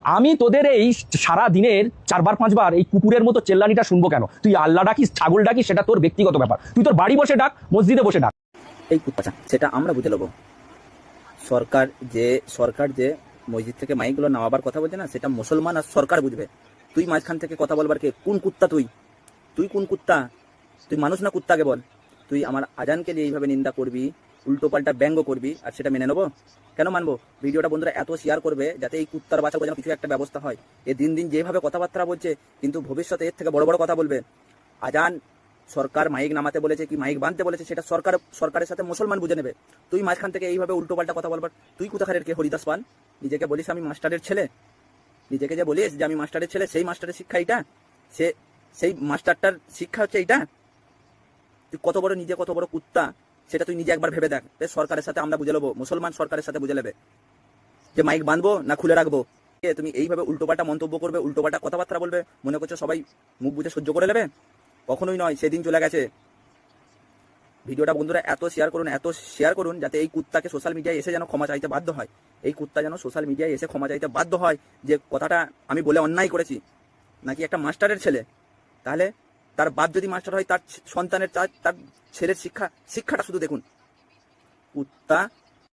আমি তোদের এই সারা দিনের 4-5 বার এই কুকুরের মতো চেল্লানিটা শুনবো কেন? তুই আল্লাহ ডাকিস, ছাগল ডাকিস, সেটা তোর ব্যক্তিগত ব্যাপার। তুই তোর বাড়ি বসে ডাক, মসজিদে বসে ডাক। এই কুত্তাচা সেটা আমরা বুঝে নেবো। সরকার সরকার যে মসজিদ থেকে মাইকগুলো নামাবার কথা বলছে না, সেটা মুসলমান আর সরকার বুঝবে। তুই মাঝখান থেকে কথা বলবার কে? কোন কুত্তা তুই? তুই কোন কুত্তা? তুই মানুষ না কুত্তাকে বল। তুই আমার আজানকে নিয়ে এইভাবে নিন্দা করবি, উল্টো পাল্টা ব্যঙ্গ করবি, আর সেটা মেনে নেবো? কেন মানবো? ভিডিওটা বন্ধুরা এত শেয়ার করবে যাতে এই কুত্তার বাঁচার যেন কিছু একটা ব্যবস্থা হয়। এ দিন দিন যেভাবে কথাবার্তা বলছে, কিন্তু ভবিষ্যতে এর থেকে বড় বড় কথা বলবে। আজান সরকার মাইক নামাতে বলেছে কি মাইক বাঁধতে বলেছে, সেটা সরকারের সাথে মুসলমান বুঝে নেবে। তুই মাঝখান থেকে এইভাবে উল্টো পাল্টা কথা বলবার, তুই কোথাকারের কে? হরিদাস পান? নিজেকে বলিস আমি মাস্টারের ছেলে, নিজেকে যে বলিস যে আমি মাস্টারের ছেলে, সেই মাস্টারের শিক্ষা এইটা? সেই মাস্টারটার শিক্ষা হচ্ছে এইটা? তুই কত বড় নিজে, কত বড় কুত্তা, সেটা তুই নিজে একবার ভেবে দেখ। সরকারের সাথে আমরা বুঝে নেবো, মুসলমান সরকারের সাথে বুঝে নেবে যে মাইক বাঁধবো না খুলে রাখবো। তুমি এইভাবে উল্টোপাল্টা মন্তব্য করবে, উল্টোপাল্টা কথাবার্তা বলবে, মনে করছো সবাই মুখ বুঝে সহ্য করে নেবে? কখনোই নয়, সেদিন চলে গেছে। ভিডিওটা বন্ধুরা এত শেয়ার করুন যাতে এই কুত্তাকে সোশ্যাল মিডিয়ায় এসে যেন ক্ষমা চাইতে বাধ্য হয়। এই কুত্তা যেন সোশ্যাল মিডিয়ায় এসে ক্ষমা চাইতে বাধ্য হয় যে কথাটা আমি বলে অন্যায় করেছি। নাকি একটা মাস্টারের ছেলে, তাহলে তার বাপ যদি মাস্টার হয়, তার সন্তানের তার ছেলের শিক্ষাটা শুধু দেখুন। কুত্তা